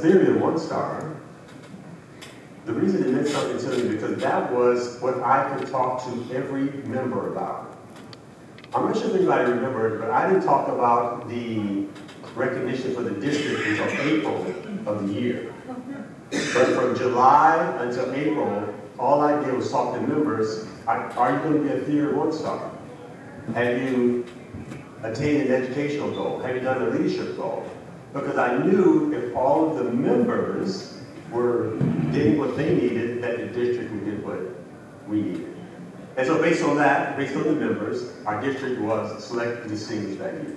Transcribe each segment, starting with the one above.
theory of one star, the reason it meant something to me because that was what I could talk to every member about. I'm not sure if anybody remembered, but I didn't talk about the recognition for the district until April of the year. But from July until April, all I did was talk to members, are you going to be a theory of one star? Have you attained an educational goal? Have you done a leadership goal? Because I knew if all of the members were getting what they needed, that the district would get what we needed. And so based on that, based on the members, our district was selected to distinguish that year.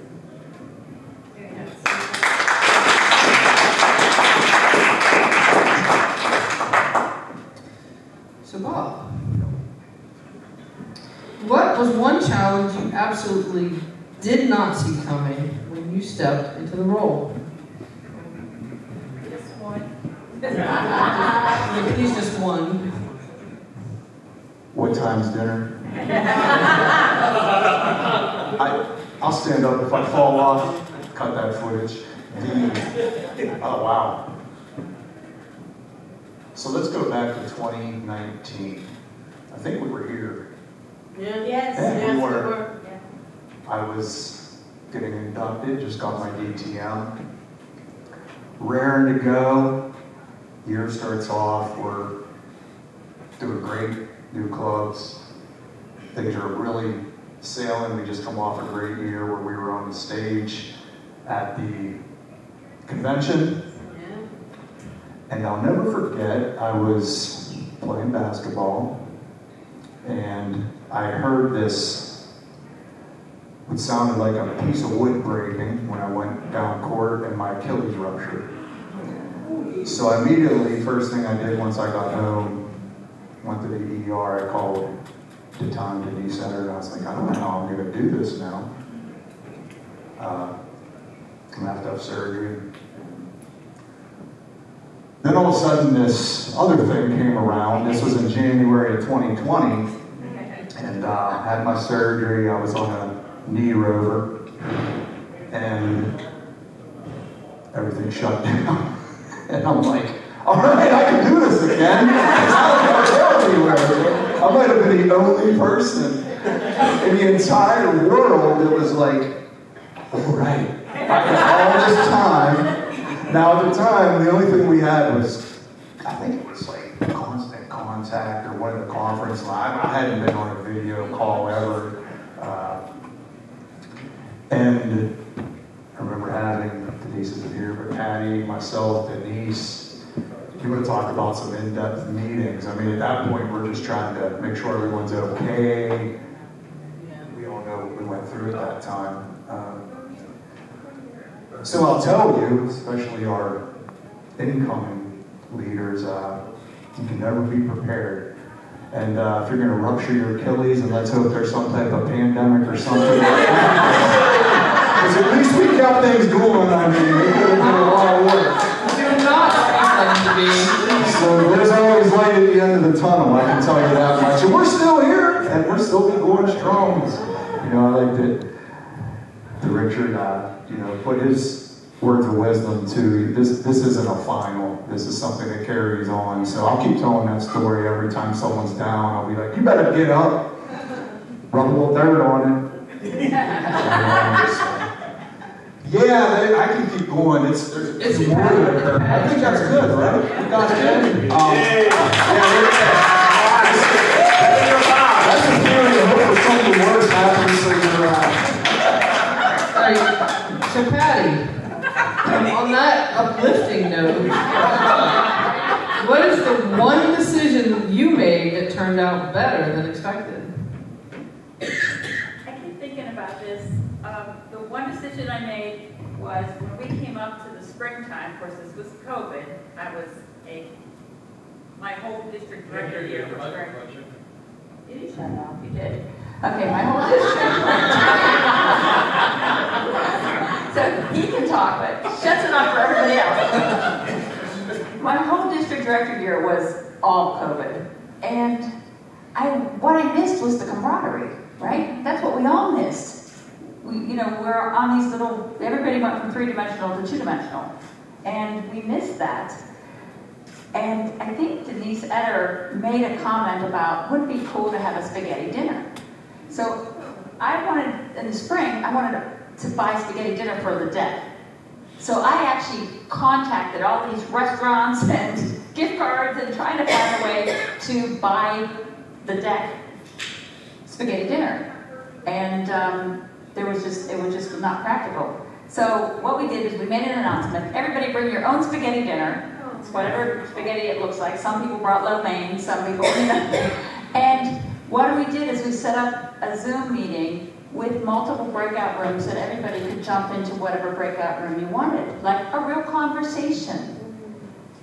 So Bob, what was one challenge you absolutely did not see coming when you stepped into the role? Just one. Please, just one. What time's dinner? I'll stand up if I fall off. Cut that footage. Oh, wow. So let's go back to 2019. I think we were here. Yes, Yeah, yes, we we were. were. Yeah. I was getting inducted, just got my DTM. Raring to go. Year starts off, we're doing great, new clubs. Things are really sailing. We just come off a great year where we were on the stage at the convention. Yeah. And I'll never forget, I was playing basketball and I heard this, what sounded like a piece of wood breaking when I went down court and my Achilles ruptured. So immediately, first thing I did once I got home, went to the ER, I called the Tom Denise Center and I was like, I don't know how I'm gonna do this now. I'm gonna have to have surgery. Then all of a sudden this other thing came around. This was in January of 2020. And had my surgery. I was on a knee rover. And everything shut down. And I'm like, all right, I can do this again. It's not going to go anywhere. I might have been the only person in the entire world that was like, all right, all this time. Now at the time, the only thing we had was, I think it was like Constant Contact or one of the conference live. I hadn't been on a video call ever. And I remember having, Denise isn't here, but Patty, myself, Denise, you would have talked about some in-depth meetings. I mean, at that point, we're just trying to make sure everyone's okay. We all know what we went through at that time. So I'll tell you, especially our incoming leaders, you can never be prepared. And if you're going to rupture your Achilles, and let's hope there's some type of pandemic or something like that. Because at least we kept things going. I mean, it could have been a lot of work. Do not expect to be. So there's always light at the end of the tunnel, I can tell you that much. And we're still here, and we're still going strong. You know, I like that Richard, put his words of wisdom to this isn't a final. This is something that carries on. So I'll keep telling that story every time someone's down. I'll be like, you better get up, rub a little dirt on it. Yeah, I can keep going. It's more than that. I think that's good, right? You guys good? That's a theory. I hope if something worse happens, so you're So Patty, on that uplifting note, what is the one decision you made that turned out better than expected? I keep thinking about this. The one decision I made was when we came up to the springtime, of course this was COVID, my whole district director here for spring. Did you shut up? You did. Okay, my whole district. So he can talk, but shuts it off for everybody else. My whole district director year was all COVID. And what I missed was the camaraderie, right? That's what we all missed. We're on these everybody went from 3-dimensional to 2-dimensional. And we missed that. And I think Denise Etter made a comment about, wouldn't it be cool to have a spaghetti dinner? So I wanted, in the spring, I wanted to buy spaghetti dinner for the deck. So I actually contacted all these restaurants and gift cards and trying to find a way to buy the deck spaghetti dinner. And it was just not practical. So what we did is we made an announcement. Everybody bring your own spaghetti dinner, whatever spaghetti it looks like. Some people brought lo mein, some people, and what we did is we set up a Zoom meeting with multiple breakout rooms that everybody could jump into whatever breakout room you wanted, like a real conversation.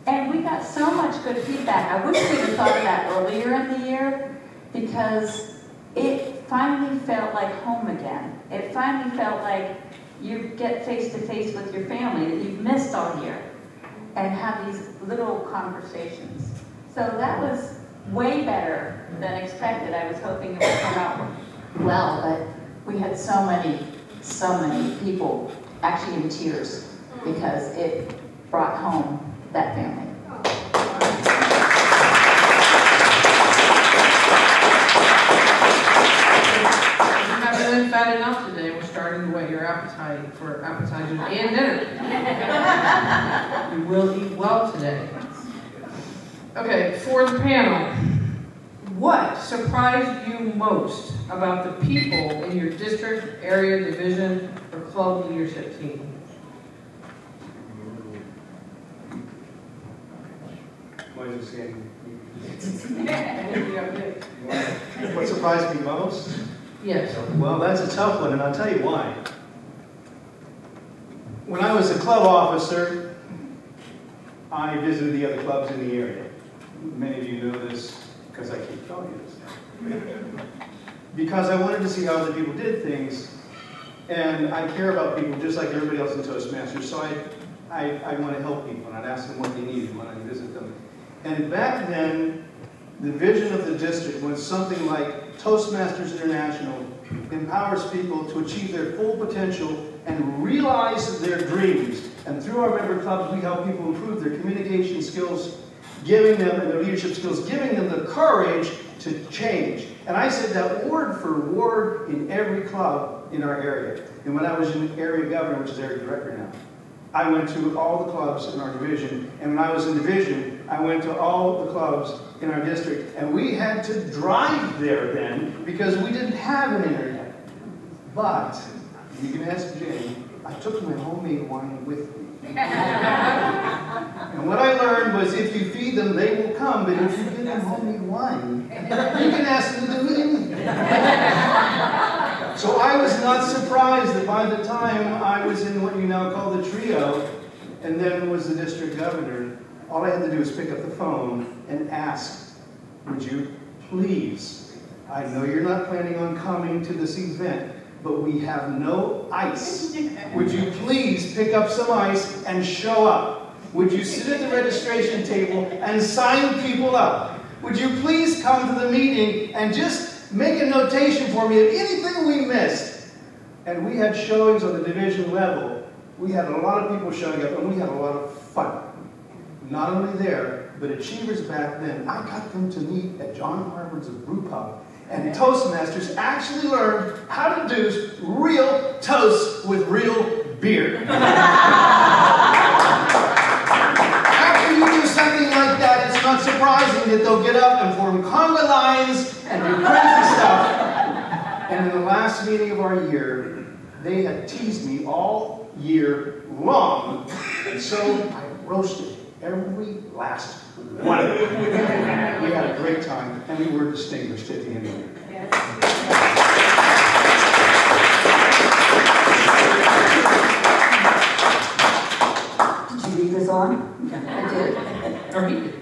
And we got so much good feedback. I wish we'd have thought of that earlier in the year, because it finally felt like home again. It finally felt like you get face to face with your family that you've missed all year and have these little conversations. So that was way better than expected. I was hoping it would come out well, but we had so many people actually in tears because it brought home that family. You haven't been fat enough today. We're starting to whet your appetite for appetizers and dinner. You will eat well today. Okay, for the panel, what surprised you most about the people in your district, area, division, or club leadership team? What surprised me most? Yes. Well, that's a tough one, and I'll tell you why. When I was a club officer, I visited the other clubs in the area. Many of you know this because I keep telling you this. Because I wanted to see how other people did things, and I care about people just like everybody else in Toastmasters, so I want to help people, and I'd ask them what they needed when I visit them. And back then, the vision of the district was something like Toastmasters International empowers people to achieve their full potential and realize their dreams. And through our member clubs, we help people improve their communication skills, giving them, and their leadership skills, giving them the courage to change. And I said that word for word in every club in our area. And when I was in area governor, which is area director now, I went to all the clubs in our division. And when I was in division, I went to all the clubs in our district. And we had to drive there then because we didn't have an internet. But, you can ask Jane, I took my homemade wine with me. And what I learned was if you feed them, they will come. But if you give them homemade wine, you can ask them to do anything. So I was not surprised that by the time I was in what you now call the trio, and then was the district governor, all I had to do was pick up the phone and ask, would you please, I know you're not planning on coming to this event, but we have no ice. Would you please pick up some ice and show up? Would you sit at the registration table and sign people up? Would you please come to the meeting and just make a notation for me of anything we missed? And we had showings on the division level. We had a lot of people showing up, and we had a lot of fun. Not only there, but Achievers back then, I got them to meet at John Harvard's brew pub. And Toastmasters actually learned how to do real toasts with real beer. After you do something like that, it's not surprising that they'll get up and form conga lines and do crazy stuff. And in the last meeting of our year, they had teased me all year long. And so I roasted every last one of them. We had a great time, and we were distinguished at the end of it. Did you leave this on? I did. Or he did.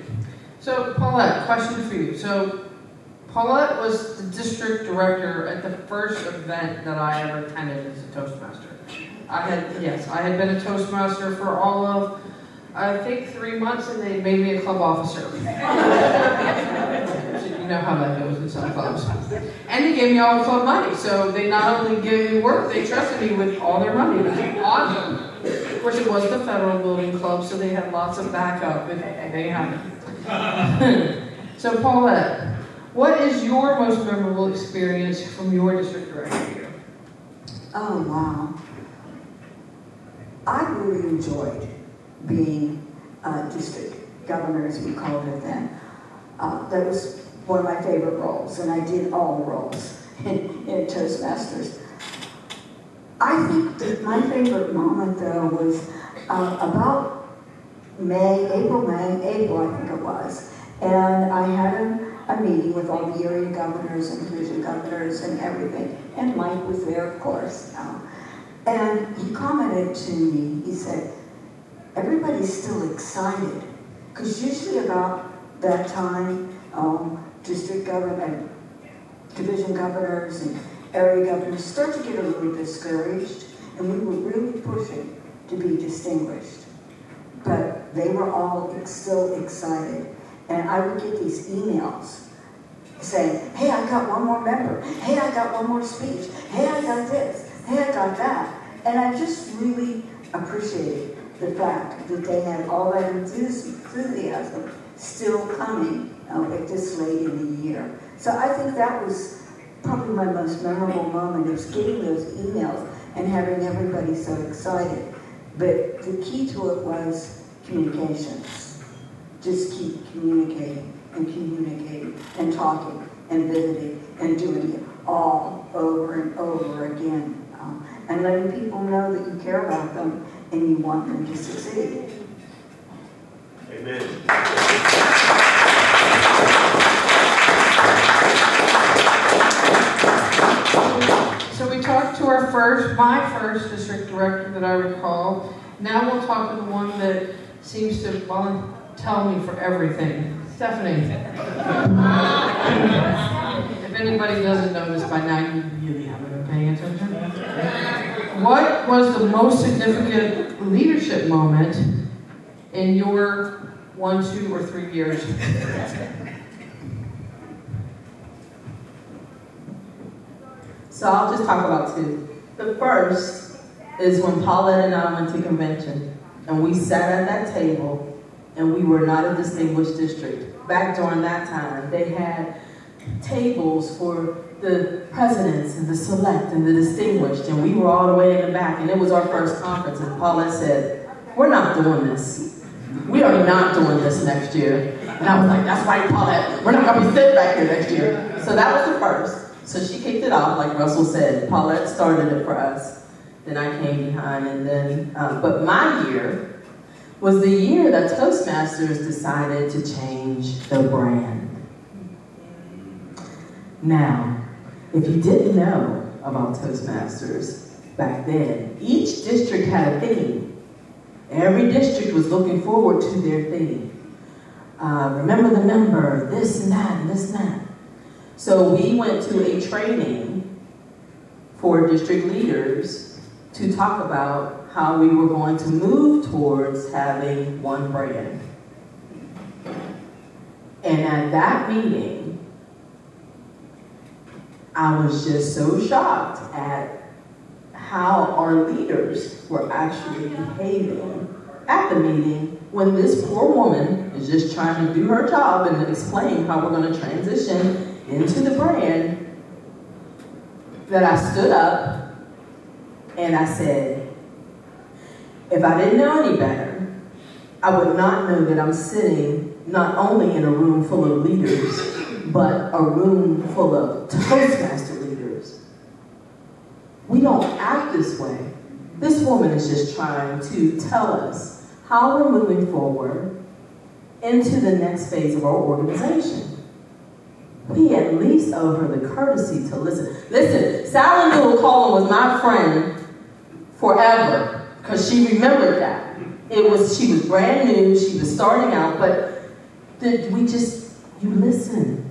So, Paulette, question for you. So, Paulette was the district director at the first event that I ever attended as a Toastmaster. I had been a Toastmaster for all of, I think, 3 months, and they made me a club officer. So you know how that goes in some clubs. And they gave me all the club money. So they not only gave me work, they trusted me with all their money. It was awesome. course, it was the Federal Building Club, so they had lots of backup if they had it. So Paulette, what is your most memorable experience from your district director year? Oh, wow. I really enjoyed being district governor, as we called it then. That was one of my favorite roles, and I did all the roles in Toastmasters. I think that my favorite moment, though, was about April, I think it was. And I had a meeting with all the area governors and division governors and everything. And Mike was there, of course. And he commented to me, he said, everybody's still excited. Because usually about that time, district government, division governors and area governors start to get a little discouraged, and we were really pushing to be distinguished. But they were all still excited. And I would get these emails saying, hey, I got one more member. Hey, I got one more speech. Hey, I got this. Hey, I got that. And I just really appreciated the fact that they had all that enthusiasm still coming at this late in the year. So I think that was probably my most memorable moment, is getting those emails and having everybody so excited. But the key to it was communications. Just keep communicating and talking and visiting and doing it all over and over again. And letting people know that you care about them and you want them to succeed. Amen. So we talked to my first district director that I recall. Now we'll talk to the one that seems to tell me for everything. Stephanie. If anybody doesn't know this by now, you really haven't been paying attention. What was the most significant leadership moment in your 1, 2, or 3 years? So I'll just talk about 2. The first is when Paulette and I went to convention, and we sat at that table, and we were not a distinguished district. Back during that time, they had tables for the presidents and the select and the distinguished, and we were all the way in the back, and it was our first conference, and Paulette said, we're not doing this. We are not doing this next year. And I was like, that's right, Paulette, we're not gonna be sitting back here next year. So that was the first. So she kicked it off, like Russell said. Paulette started it for us. Then I came behind, and then, but my year was the year that Toastmasters decided to change the brand. Now, if you didn't know about Toastmasters back then, each district had a theme. Every district was looking forward to their theme. Remember the member, this and that, and this and that. So we went to a training for district leaders to talk about how we were going to move towards having one brand. And at that meeting, I was just so shocked at how our leaders were actually behaving at the meeting when this poor woman is just trying to do her job and explain how we're going to transition into the brand, that I stood up and I said, if I didn't know any better, I would not know that I'm sitting not only in a room full of leaders, but a room full of Toastmaster leaders. We don't act this way. This woman is just trying to tell us how we're moving forward into the next phase of our organization. We at least owe her the courtesy to listen. Listen, Sally Newell Cullen was my friend forever, because she remembered that. She was brand new, she was starting out, but you listen.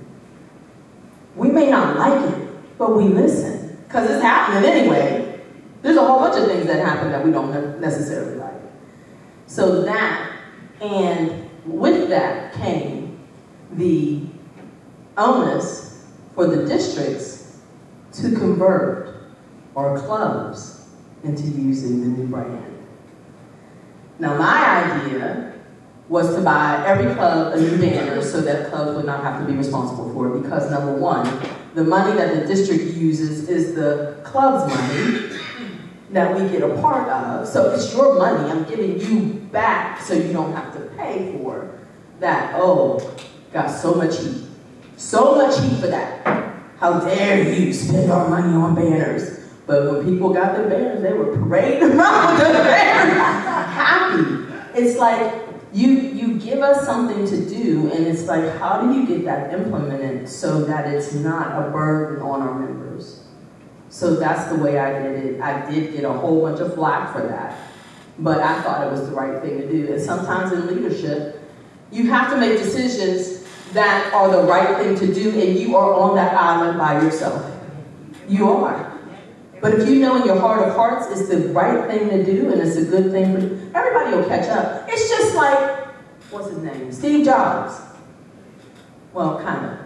We may not like it, but we listen, because it's happening anyway. There's a whole bunch of things that happen that we don't necessarily like. So that, and with that came the onus for the districts to convert our clubs into using the new brand. Now, my idea was to buy every club a new banner so that clubs would not have to be responsible for it, because number one, the money that the district uses is the club's money that we get a part of. So it's your money, I'm giving you back so you don't have to pay for that. Oh, got so much heat. So much heat for that. How dare you spend our money on banners? But when people got their banners, they were parading around with their banners, happy. It's like, you give us something to do, and it's like, how do you get that implemented so that it's not a burden on our members? So that's the way I did it. I did get a whole bunch of flack for that, but I thought it was the right thing to do. And sometimes in leadership, you have to make decisions that are the right thing to do, and you are on that island by yourself. You are. But if you know in your heart of hearts it's the right thing to do and it's a good thing for you, everybody will catch up. It's just like, what's his name? Steve Jobs. Well, kind of.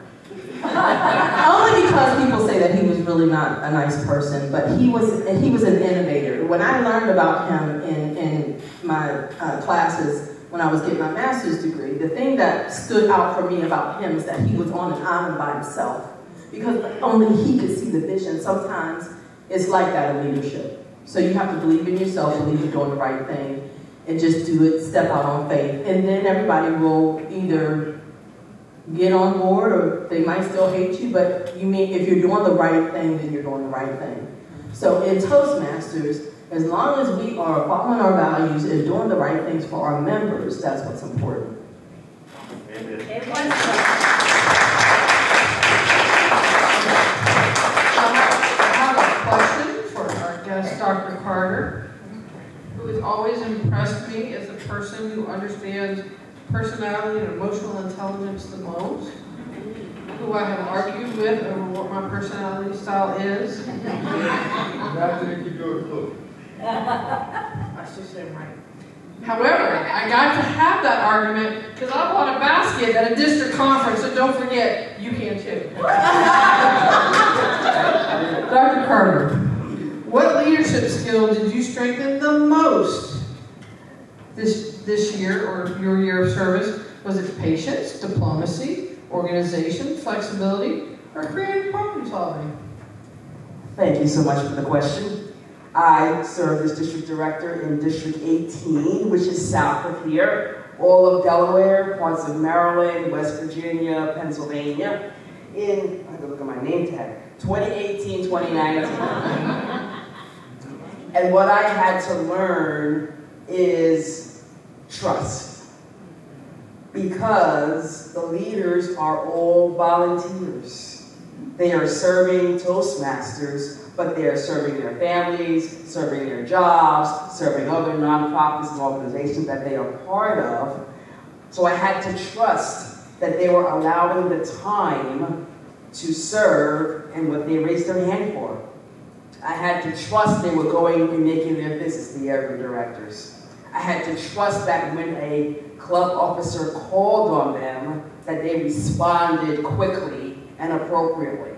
Only because people say that he was really not a nice person, but he was an innovator. When I learned about him in my classes when I was getting my master's degree, the thing that stood out for me about him is that he was on an island by himself, because only he could see the vision. Sometimes it's like that in leadership. So you have to believe in yourself, believe you're doing the right thing, and just do it, step out on faith. And then everybody will either get on board or they might still hate you, but if you're doing the right thing, then you're doing the right thing. So in Toastmasters, as long as we are following our values and doing the right things for our members, that's what's important. Amen. Dr. Carter, who has always impressed me as a person who understands personality and emotional intelligence the most, who I have argued with over what my personality style is. Not that you go to club. I still say I'm right. However, I got to have that argument because I bought a basket at a district conference, so don't forget, you can too. Dr. Carter, what leadership skill did you strengthen the most this year or your year of service? Was it patience, diplomacy, organization, flexibility, or creative problem solving? Thank you so much for the question. I serve as district director in District 18, which is south of here, all of Delaware, parts of Maryland, West Virginia, Pennsylvania, in, I have to look at my name tag, 2018, 2019. And what I had to learn is trust. Because the leaders are all volunteers. They are serving Toastmasters, but they are serving their families, serving their jobs, serving other nonprofits and organizations that they are part of. So I had to trust that they were allowing the time to serve and what they raised their hand for. I had to trust they were going and making their business, the area directors. I had to trust that when a club officer called on them, that they responded quickly and appropriately.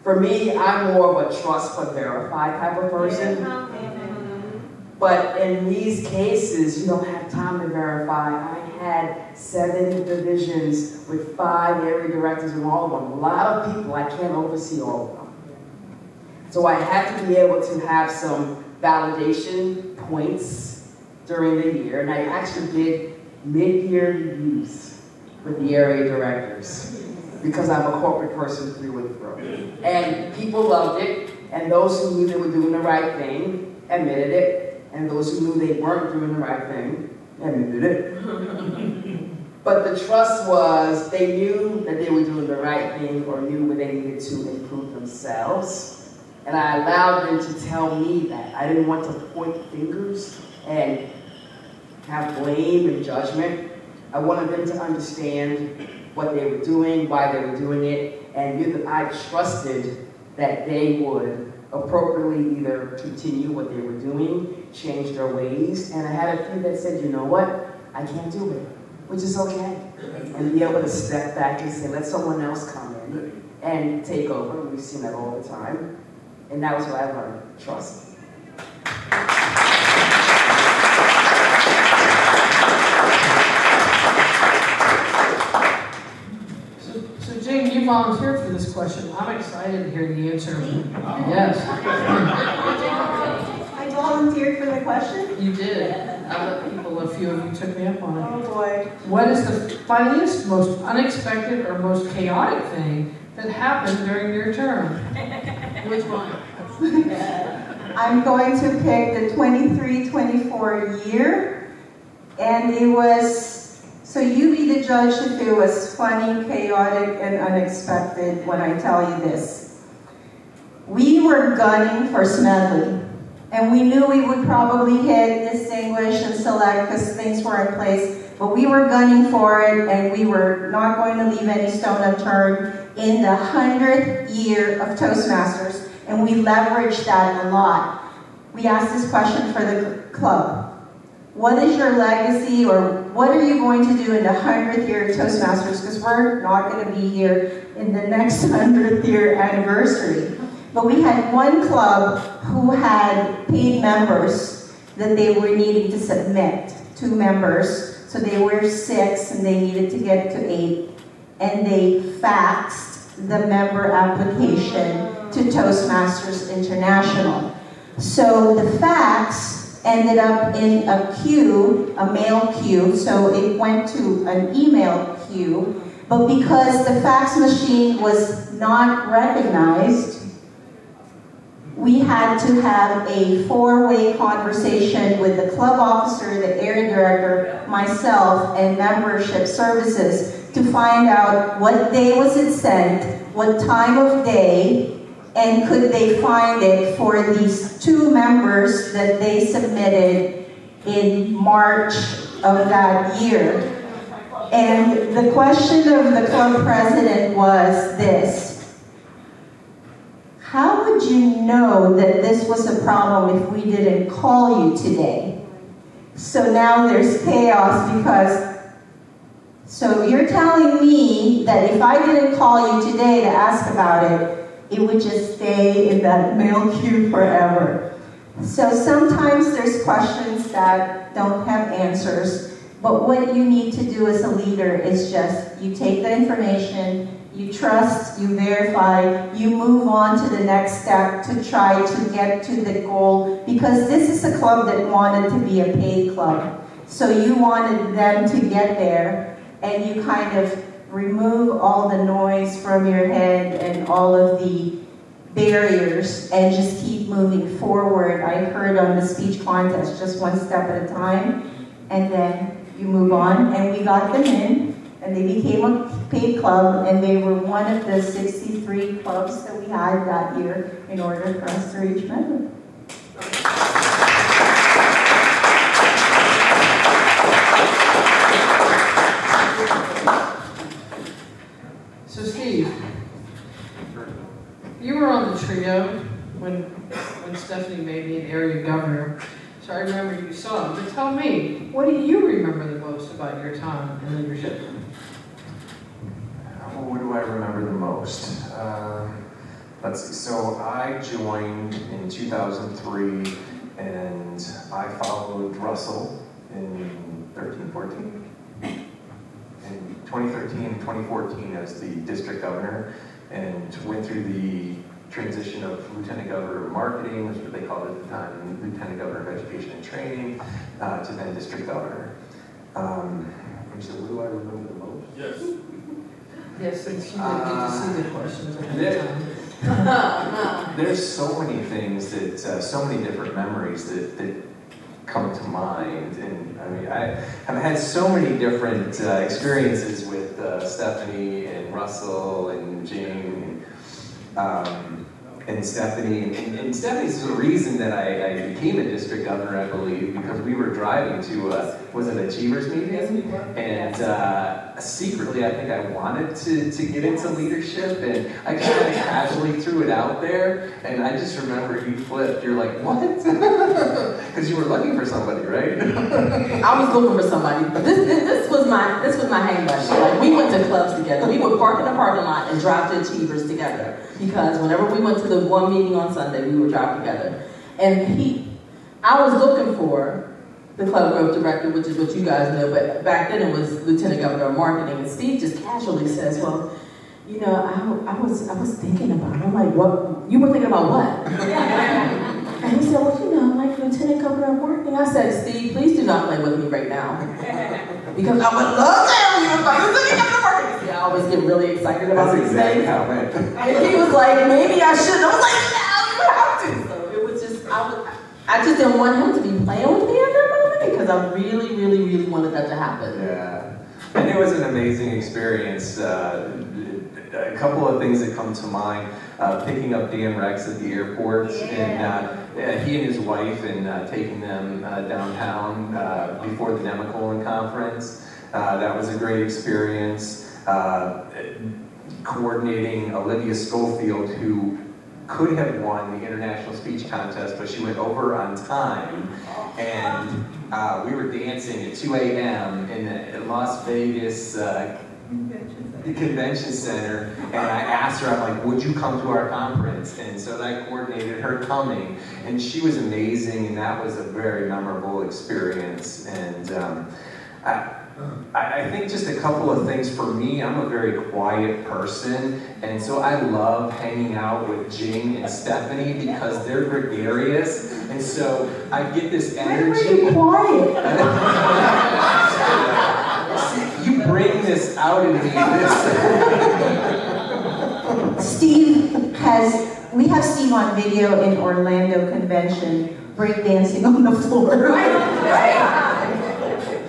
For me, I'm more of a trust but verify type of person. But in these cases, you don't have time to verify. I had 7 divisions with 5 area directors and all of them. A lot of people, I can't oversee all of them. So I had to be able to have some validation points during the year, and I actually did mid-year reviews with the area directors because I'm a corporate person through and through. And people loved it, and those who knew they were doing the right thing admitted it, and those who knew they weren't doing the right thing admitted it. But the trust was they knew that they were doing the right thing or knew where they needed to improve themselves. And I allowed them to tell me that. I didn't want to point fingers and have blame and judgment. I wanted them to understand what they were doing, why they were doing it, and knew that I trusted that they would appropriately either continue what they were doing, change their ways, and I had a few that said, you know what, I can't do it, which is okay. And be able to step back and say, let someone else come in and take over. We've seen that all the time. And that was what I learned, trust. volunteered for this question. I'm excited to hear the answer. Yes. I volunteered for the question? You did. A few of you took me up on it. Oh boy. What is the funniest, most unexpected, or most chaotic thing that happened during your term? Which one? I'm going to pick the 23-24 year, and it was, so you be the judge if it was funny, chaotic, and unexpected when I tell you this. We were gunning for Smedley, and we knew we would probably hit Distinguish and Select because things were in place, but we were gunning for it, and we were not going to leave any stone unturned in the 100th year of Toastmasters. And we leveraged that a lot. We asked this question for the club. What is your legacy, or what are you going to do in the 100th year of Toastmasters? Because we're not going to be here in the next 100th year anniversary. But we had one club who had paid members that they were needing to submit, 2 members. So they were 6 and they needed to get to 8. And they faxed the member application to Toastmasters International. So the fax ended up in a queue, a mail queue, so it went to an email queue, but because the fax machine was not recognized, we had to have a 4-way conversation with the club officer, the area director, myself, and membership services to find out what day was it sent, what time of day, and could they find it for these 2 members that they submitted in March of that year. And the question of the club president was this: how would you know that this was a problem if we didn't call you today? So now there's chaos because, so you're telling me that if I didn't call you today to ask about it, it would just stay in that mail queue forever. So sometimes there's questions that don't have answers, but what you need to do as a leader is just, you take the information, you trust, you verify, you move on to the next step to try to get to the goal, because this is a club that wanted to be a paid club. So you wanted them to get there, and you kind of remove all the noise from your head and all of the barriers and just keep moving forward. I heard on the speech contest, just one step at a time, and then you move on, and we got them in, and they became a paid club, and they were one of the 63 clubs that we had that year in order for us to reach Medley. So Steve, you were on the trio when Stephanie made me an area governor, so I remember you saw him. But tell me, what do you remember the most about your time in leadership? What do I remember the most? Let's see, so I joined in 2003, and I followed Russell in 13-14. In 2013 and 2014 as the district governor, and went through the transition of Lieutenant Governor of Marketing, which is what they called it at the time, and Lieutenant Governor of Education and Training, to then District Governor. So what do I remember the most? Yes. Yes, since you didn't get to see the questions ahead of time. There's so many things that, so many different memories that come to mind, and I mean, I have had so many different experiences with Stephanie and Russell and Jane and Stephanie, and Stephanie's the reason that I became a district governor, I believe, because we were driving to was an Achievers meeting, and secretly I think I wanted to get into leadership, and I just kind of casually threw it out there, and I just remember you flipped. You're like, what? Because you were looking for somebody, right? I was looking for somebody, but this was my hang buddy. Like, we went to clubs together. We would park in the parking lot and drive to Achievers together, because whenever we went to the one meeting on Sunday, we would drive together. And I was looking for the club growth director, which is what you guys know, but back then it was Lieutenant Governor of Marketing, and Steve just casually says, well, you know, I was thinking about it. I'm like, what? You were thinking about what? And he said, well, you know, like Lieutenant Governor Martin. I said, Steve, please do not play with me right now. Because I would love to tell you about Lieutenant Governor Martin. See, I always get really excited about these things. How it went. And he was like, maybe I shouldn't. I was like, no, you have to. So it was just, I just didn't want him to be playing with me at that moment because I really, really, really wanted that to happen. Yeah, and it was an amazing experience. A couple of things that come to mind, picking up Dan Rex at the airport, and he and his wife, and taking them downtown before the Nemacolin conference. That was a great experience. Coordinating Olivia Schofield, who could have won the international speech contest, but she went over on time, and we were dancing at 2 a.m. in the Las Vegas convention center, and I asked her, I'm like, would you come to our conference? And so I coordinated her coming, and she was amazing, and that was a very memorable experience. And I think just a couple of things for me. I'm a very quiet person, and so I love hanging out with Jing and Stephanie because they're gregarious, and so I get this energy. Why are you quiet? You bring this out in me. We have Steve on video in Orlando convention, breakdancing on the floor. Right.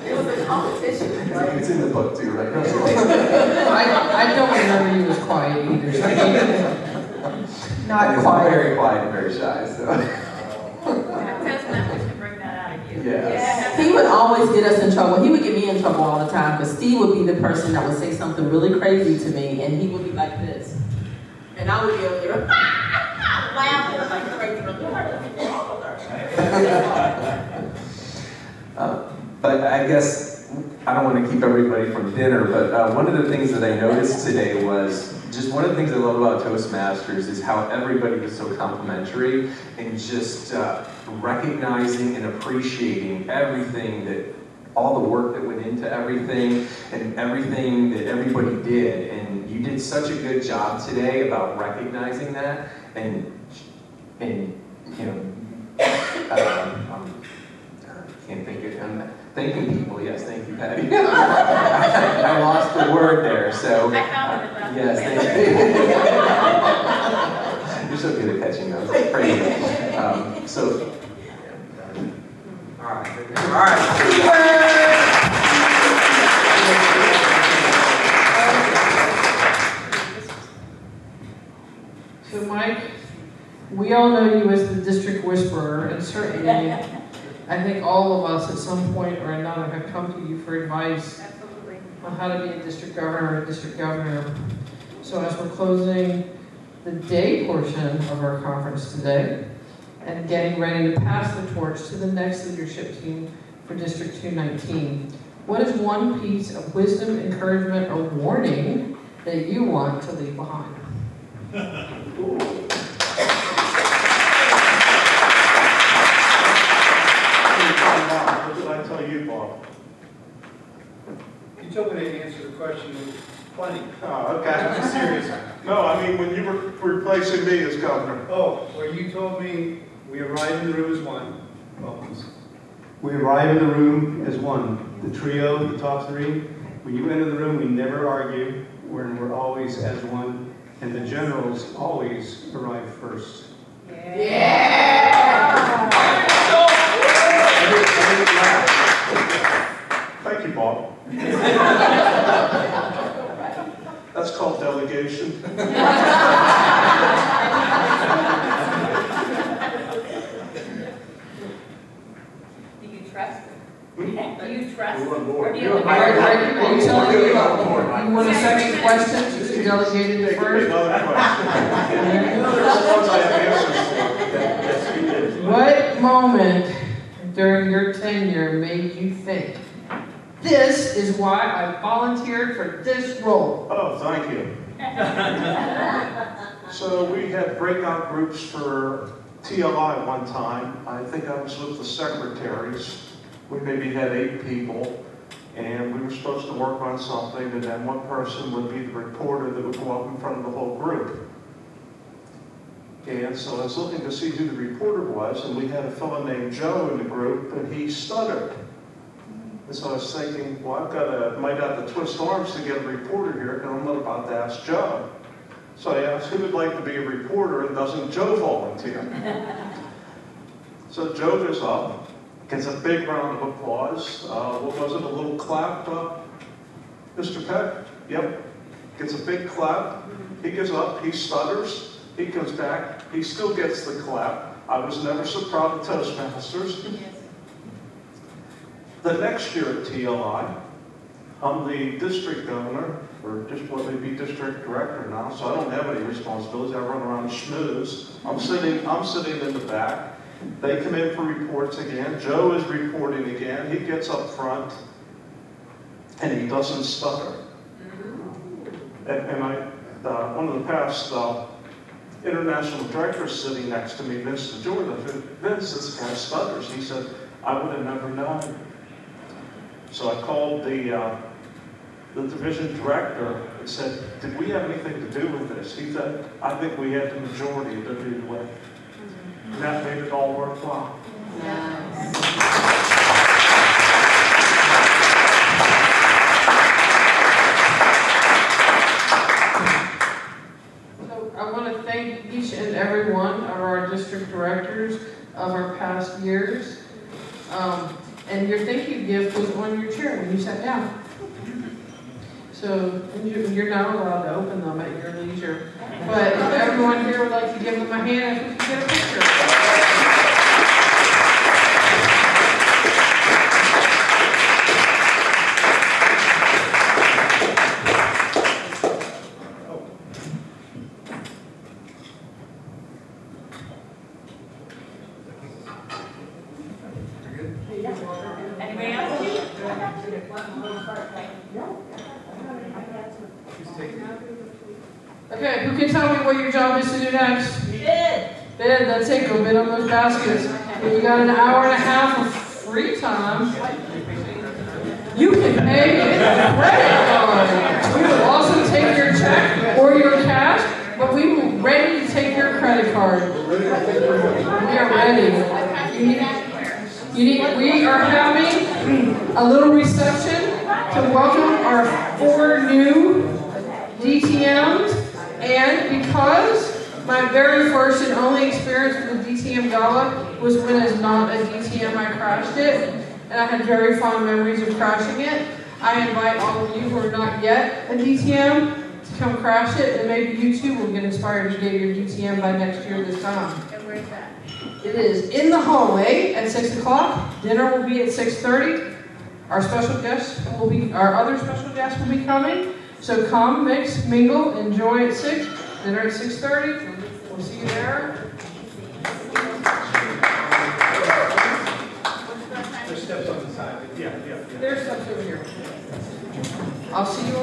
It was a competition. It's in the book too, right? I don't remember you as quiet either. Not quiet. Very quiet and very shy. So. Toastmasters can bring that out of you. Yes. He would always get us in trouble. He would get me in trouble all the time because Steve would be the person that would say something really crazy to me, and he would be like this. And I would be over there laughing like crazy. But I guess I don't want to keep everybody from dinner, but one of the things that I noticed today was just one of the things I love about Toastmasters is how everybody was so complimentary and just recognizing and appreciating everything that, all the work that went into everything and everything that everybody did. And you did such a good job today about recognizing that and you know, can't think of him. Thanking people, yes, thank you, Patty. I lost the word there, so. I found it about yes, thank you. You're so good at catching those. Crazy. All right. So Mike, we all know you as the district whisperer, and certainly I think all of us at some point or another have come to you for advice Absolutely. on how to be a district governor or a district governor. So as we're closing the day portion of our conference today and getting ready to pass the torch to the next leadership team for District 219, what is one piece of wisdom, encouragement, or warning that you want to leave behind? What did I tell you, Bob? You told me to answer the question with plenty. Oh, okay, I'm serious. No, I mean, when you were replacing me as governor. Oh, well, you told me we arrive in the room as one. Well, We arrive in the room as one. The trio, the top three. When you enter the room, we never argue. We're always as one. And the generals always arrive first. Thank you, Bob. That's called delegation. Do you trust? Do you trust? We're on board. Or do you Are you telling me you want a second question since you delegated it first? Another question. There's ones I have answers for. What moment during your tenure made you think, this is why I volunteered for this role? Oh, thank you. So we had breakout groups for TLI one time. I think I was with the secretaries. We maybe had 8 people. and we were supposed to work on something, and then one person would be the reporter that would go up in front of the whole group. And so I was looking to see who the reporter was, and we had a fellow named Joe in the group, and he stuttered. And so I was thinking, well, might have to twist arms to get a reporter here, and I'm not about to ask Joe. So I asked, who would like to be a reporter, and doesn't Joe volunteer? So Joe goes up, gets a big round of applause. What was it, a little clap? Mr. Peck? Yep. Gets a big clap. He goes up, he stutters. He comes back, he still gets the clap. I was never so proud of Toastmasters. The next year at TLI, I'm the district governor, or just what would be district director now, so I don't have any responsibilities. I run around and schmooze. I'm sitting in the back. They come in for reports again. Joe is reporting again. He gets up front, and he doesn't stutter. And one of the past international directors sitting next to me, Vince DeJordan, Vince, this guy stutters. He said, I would have never known. So I called the division director and said, did we have anything to do with this? He said, I think we had the majority to do with it. And that made it all worthwhile. I want to thank each and every one of our district directors of our past years. And your thank you gift was on your chair when you sat down. So you're not allowed to open them at your leisure. But if everyone here would like to give them a hand, if we can get a picture. Anybody else? Okay, who can tell me what your job is to do next? Bid, that's it. Go bid on those baskets. If you got an hour and a half of free time, you can pay with a credit card. We will also take your check or your cash, but we will ready to take your credit card. We are ready. We are having a little reception to welcome our 4 new DTMs, and because my very first and only experience with the DTM Gala was when as not a DTM I crashed it, and I had very fond memories of crashing it, I invite all of you who are not yet a DTM to come crash it, and maybe you too will get inspired to get your DTM by next year this time. And where's that? It is in the hallway at 6 o'clock. Dinner will be at 6:30. Our other special guests will be coming. So come, mix, mingle, enjoy at 6. Dinner at 6:30. We'll see you there. There's steps on the side. Yeah. There's steps over here. I'll see you